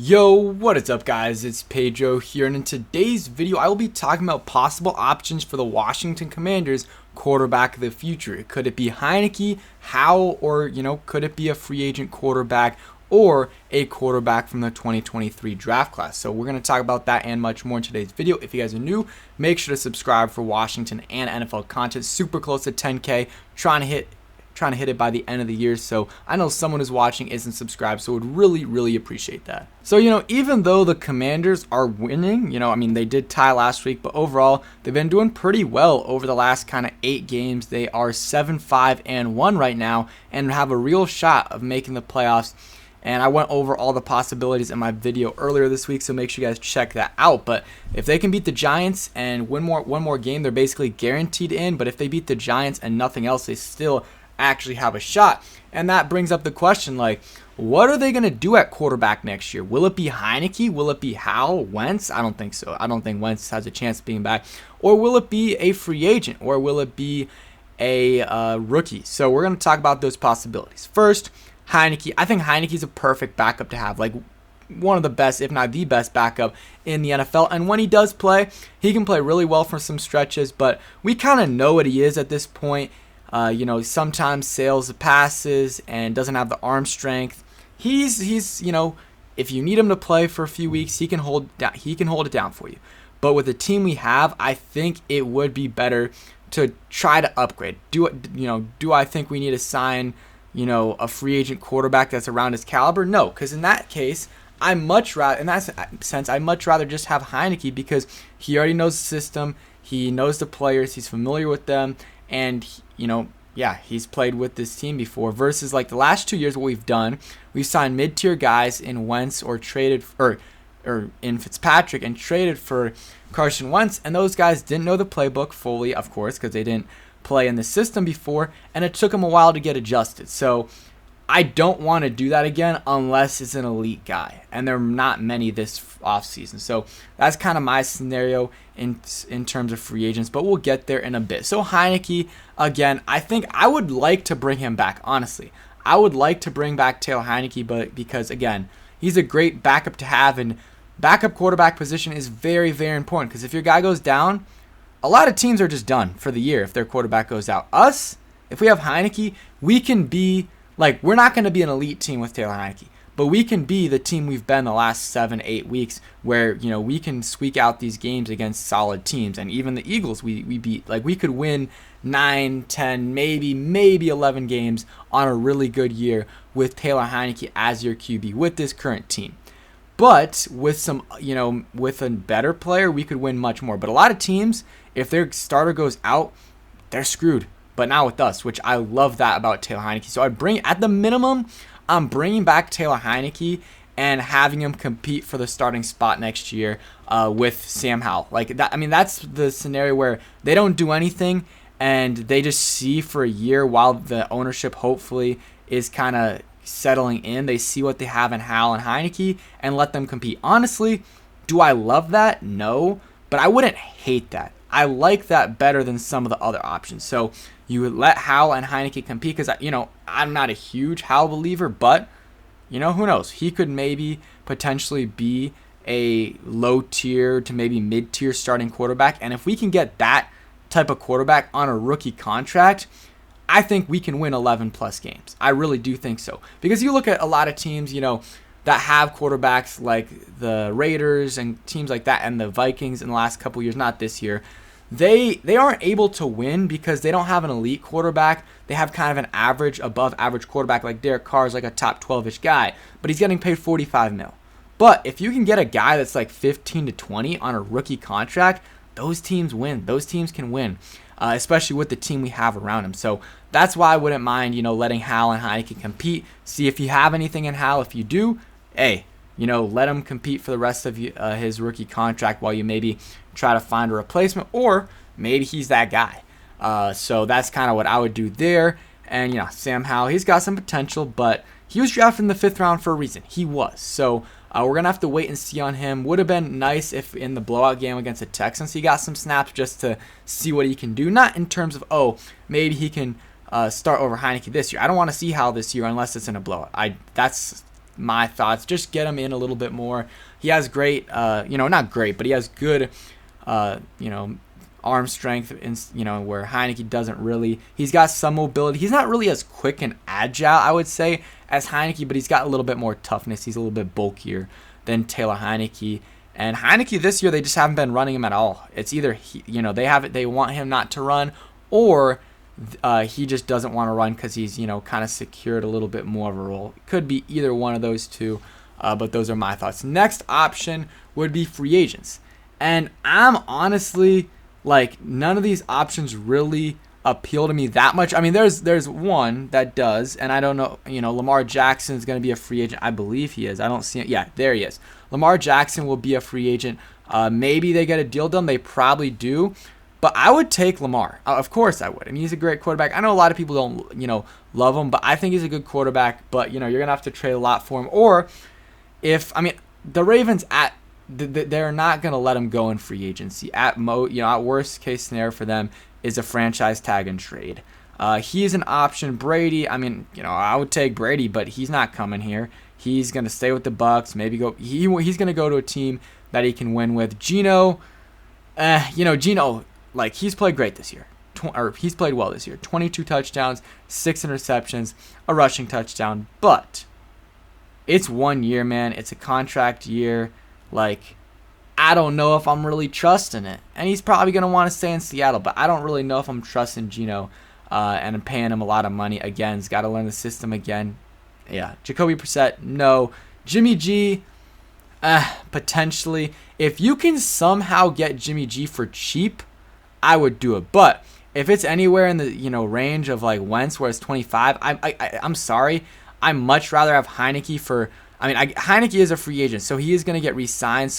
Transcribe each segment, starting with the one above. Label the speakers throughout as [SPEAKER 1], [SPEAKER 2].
[SPEAKER 1] Yo, what is up guys, it's Pedro here, and in today's video I will be talking about possible options for the Washington Commanders quarterback of the future. Could it be Heinicke, Howell, or could it be a free agent quarterback or a quarterback from the 2023 draft class? So we're going to talk about that and much more in today's video. If you guys are new, make sure to subscribe for Washington and NFL content. Super close to 10K, trying to hit it by the end of the year, so I know someone who's watching isn't subscribed, so would really appreciate that. So even though the Commanders are winning, they did tie last week, but overall they've been doing pretty well over the last kind of 8 games. They are 7-5-1 right now and have a real shot of making the playoffs. And I went over all the possibilities in my video earlier this week, so make sure you guys check that out. But if they can beat the Giants and win one more game, they're basically guaranteed in. But if they beat the Giants and nothing else, they still actually have a shot. And that brings up the question, what are they going to do at quarterback next year? Will it be Heinicke? Will it be Howell? Wentz? I don't think so. I don't think Wentz has a chance of being back. Or will it be a free agent? Or will it be a rookie? So we're going to talk about those possibilities. First, Heinicke. I think Heinicke's a perfect backup to have, one of the best, if not the best backup in the NFL. And when he does play, he can play really well for some stretches, but we kind of know what he is at this point. Sometimes sails the passes and doesn't have the arm strength. He's if you need him to play for a few weeks, he can hold it down for you. But with the team we have, I think it would be better to try to upgrade. Do I think we need to sign, a free agent quarterback that's around his caliber? No, because in that case, in that sense, I'd much rather just have Heinicke, because he already knows the system, he knows the players, he's familiar with them, and he's played with this team before. Versus the last 2 years, what we've done, we've signed mid-tier guys in Wentz or traded or in Fitzpatrick and traded for Carson Wentz, and those guys didn't know the playbook fully, of course, because they didn't play in the system before, and it took them a while to get adjusted. So I don't want to do that again unless it's an elite guy, and there are not many this offseason. So that's kind of my scenario in terms of free agents, but we'll get there in a bit. So Heinicke, again, I think I would like to bring him back, honestly. I would like to bring back Taylor Heinicke, but because, again, he's a great backup to have, and backup quarterback position is very important, because if your guy goes down, a lot of teams are just done for the year if their quarterback goes out. Us, if we have Heinicke, we can be we're not going to be an elite team with Taylor Heinicke, but we can be the team we've been the last 7-8 weeks, where we can squeak out these games against solid teams. And even the Eagles we beat. We could win 9, 10, maybe 11 games on a really good year with Taylor Heinicke as your QB with this current team. But with some, with a better player, we could win much more. But a lot of teams, if their starter goes out, they're screwed. But not with us, which I love that about Taylor Heinicke. So at the minimum, I'm bringing back Taylor Heinicke and having him compete for the starting spot next year with Sam Howell. That's the scenario where they don't do anything and they just see for a year while the ownership hopefully is kind of settling in. They see what they have in Howell and Heinicke and let them compete. Honestly, do I love that? No, but I wouldn't hate that. I like that better than some of the other options. So you would let Howell and Heinicke compete, because I'm not a huge Howell believer, but who knows? He could maybe potentially be a low tier to maybe mid tier starting quarterback, and if we can get that type of quarterback on a rookie contract, I think we can win 11 plus games. I really do think so, because you look at a lot of teams, that have quarterbacks like the Raiders and teams like that, and the Vikings in the last couple years, not this year. They aren't able to win because they don't have an elite quarterback. They have kind of an average, above average quarterback. Like Derek Carr is a top 12-ish guy, but he's getting paid $45 million. But if you can get a guy that's 15 to 20 on a rookie contract, those teams win. Those teams can win, especially with the team we have around him. So that's why I wouldn't mind, letting Howell and Heinicke compete. See if you have anything in Howell. If you do, hey, let him compete for the rest of his rookie contract while you maybe try to find a replacement, or maybe he's that guy. So that's kind of what I would do there. And, Sam Howell, he's got some potential, but he was drafted in the 5th round for a reason. He was. So we're going to have to wait and see on him. Would have been nice if in the blowout game against the Texans he got some snaps just to see what he can do. Not in terms of, maybe he can start over Heinicke this year. I don't want to see Howell this year unless it's in a blowout. That's my thoughts. Just get him in a little bit more. He has great, not great, but he has good, arm strength, where Heinicke doesn't really. He's got some mobility. He's not really as quick and agile, I would say, as Heinicke, but he's got a little bit more toughness. He's a little bit bulkier than Taylor Heinicke. And Heinicke this year, they just haven't been running him at all. It's either they want him not to run, or he just doesn't want to run because he's kind of secured a little bit more of a role. It could be either one of those two, but those are my thoughts. Next option would be free agents, and I'm honestly none of these options really appeal to me that much. I mean, there's one that does, and I don't know. Lamar Jackson is going to be a free agent. I believe he is. I don't see it. Yeah, there he is. Lamar Jackson will be a free agent. Maybe they get a deal done. They probably do. But I would take Lamar. Of course I would. I mean, he's a great quarterback. I know a lot of people don't, love him, but I think he's a good quarterback. But, you're going to have to trade a lot for him. Or the Ravens they're not going to let him go in free agency. At worst case scenario for them is a franchise tag and trade. He's an option. Brady, I would take Brady, but he's not coming here. He's going to stay with the Bucs. Maybe he's going to go to a team that he can win with. Geno, he's played great this year. He's played well this year. 22 touchdowns, 6 interceptions, a rushing touchdown. But it's 1 year, man. It's a contract year. I don't know if I'm really trusting it. And he's probably going to want to stay in Seattle, but I don't really know if I'm trusting Geno. And I'm paying him a lot of money. Again, he's got to learn the system again. Yeah, Jacoby Brissett, no. Jimmy G, potentially. If you can somehow get Jimmy G for cheap, I would do it. But if it's anywhere in the range of Wentz, where it's 25, I'm sorry. I'd much rather have Heinicke for. Heinicke is a free agent, so he is going to get re-signed.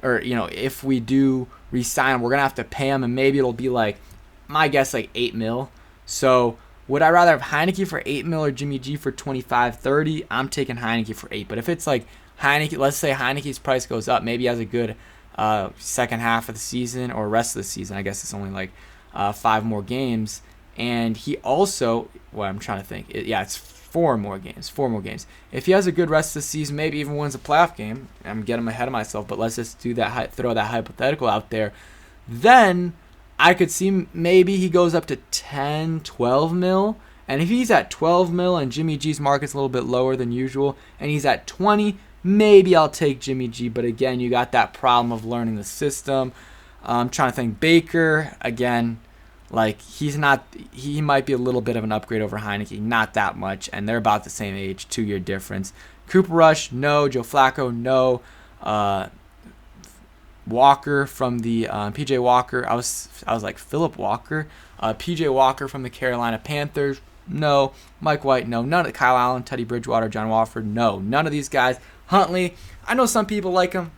[SPEAKER 1] If we do re-sign him, we're going to have to pay him, and maybe it'll be my guess, $8 million. So would I rather have Heinicke for $8 million or Jimmy G for 25, 30? I'm taking Heinicke for $8 million. But if it's Heinicke, let's say Heinicke's price goes up, maybe he has a good second half of the season or rest of the season. I guess it's only 5 more games. And he also, I'm trying to think. It's 4 more games. If he has a good rest of the season, maybe even wins a playoff game. I'm getting ahead of myself, but let's just do that. Throw that hypothetical out there. Then I could see maybe he goes up to 10, 12 mil. And if he's at 12 mil and Jimmy G's market's a little bit lower than usual, and he's at 20, maybe I'll take Jimmy G. But again, you got that problem of learning the system. I'm trying to think. Baker, again, he might be a little bit of an upgrade over Heinicke, not that much, and they're about the same age, 2-year difference. Cooper Rush, no. Joe Flacco, no. Walker from the PJ Walker. I was Philip Walker. PJ Walker from the Carolina Panthers. No. Mike White. No. None of Kyle Allen, Teddy Bridgewater, John Wofford. No. None of these guys. Huntley. I know some people like him.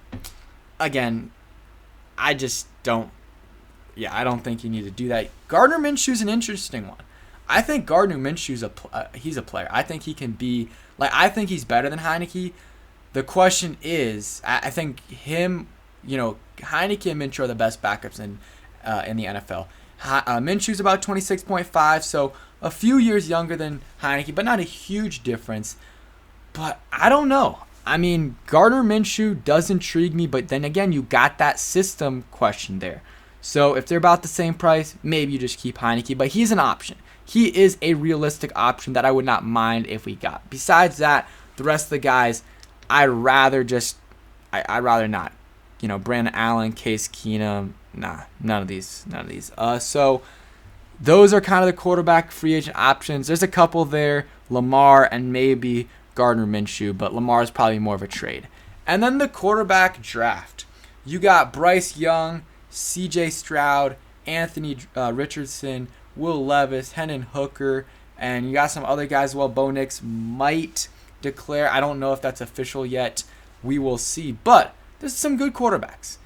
[SPEAKER 1] Again, I just don't. Yeah, I don't think you need to do that. Gardner Minshew's an interesting one. I think Gardner Minshew's he's a player. I think he can be I think he's better than Heinicke. The question is, I think him. Heinicke and Minshew are the best backups in the NFL. Minshew's about 26.5, so a few years younger than Heinicke, but not a huge difference. But I don't know. Gardner Minshew does intrigue me, but then again, you got that system question there. So if they're about the same price, maybe you just keep Heinicke, but he's an option. He is a realistic option that I would not mind if we got. Besides that, the rest of the guys, I'd rather not. Brandon Allen, Case Keenum, none of these. So those are kind of the quarterback free agent options. There's a couple there, Lamar and maybe Gardner Minshew, but Lamar is probably more of a trade. And then the quarterback draft. You got Bryce Young, C.J. Stroud, Anthony Richardson, Will Levis, Hendon Hooker, and you got some other guys as well. Bo Nix might declare. I don't know if that's official yet. We will see. But there's some good quarterbacks.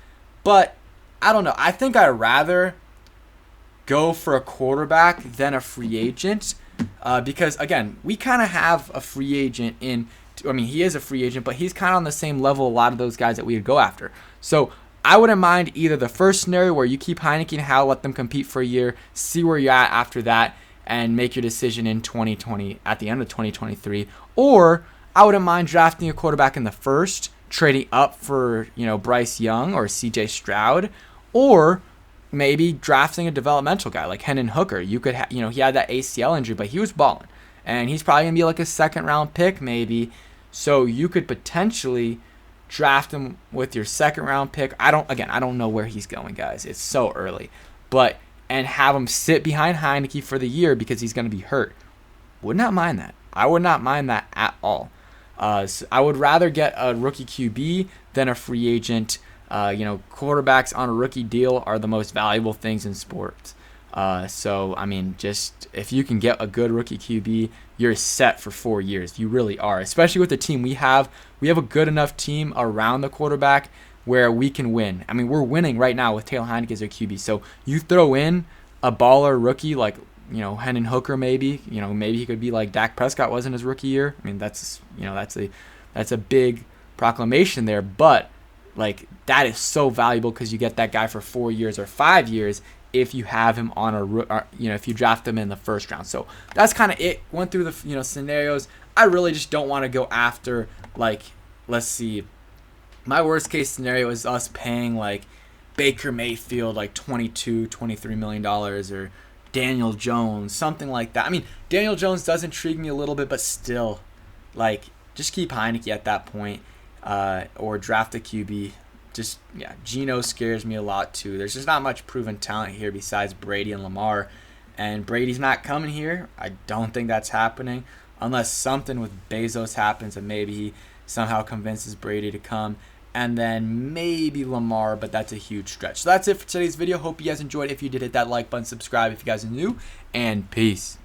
[SPEAKER 1] But I don't know. I think I'd rather go for a quarterback than a free agent because, again, we kind of have a free agent he is a free agent, but he's kind of on the same level a lot of those guys that we would go after. So I wouldn't mind either the first scenario where you keep Heinicke and Howell, let them compete for a year, see where you're at after that, and make your decision in 2020 at the end of 2023, or I wouldn't mind drafting a quarterback in the first, trading up for, Bryce Young or CJ Stroud, or maybe drafting a developmental guy like Hendon Hooker. You could, he had that ACL injury, but he was balling, and he's probably gonna be like a second round pick maybe. So you could potentially draft him with your second round pick. I don't know where he's going, guys. It's so early, and have him sit behind Heinicke for the year because he's gonna be hurt. Would not mind that. I would not mind that at all. So I would rather get a rookie QB than a free agent. Quarterbacks on a rookie deal are the most valuable things in sports. Just if you can get a good rookie QB, you're set for 4 years. You really are, especially with the team we have. We have a good enough team around the quarterback where we can win. I mean, we're winning right now with Taylor Heinicke as our QB. So you throw in a baller rookie like, Hendon Hooker maybe. Maybe he could be like Dak Prescott wasn't his rookie year. I mean, that's a big proclamation there, but like that is so valuable because you get that guy for 4 years or 5 years if you have him on if you draft him in the first round. So that's kind of it. Went through the scenarios. I really just don't want to go after let's see. My worst case scenario is us paying like Baker Mayfield like $23 million or Daniel Jones, something like that. I mean, Daniel Jones does intrigue me a little bit, but still, just keep Heinicke at that point, or draft a QB. Geno scares me a lot too. There's just not much proven talent here besides Brady and Lamar, and Brady's not coming here. I don't think that's happening unless something with Bezos happens and maybe he somehow convinces Brady to come. And then maybe Lamar, but that's a huge stretch. So that's it for today's video. Hope you guys enjoyed. If you did, hit that like button, subscribe if you guys are new, and peace.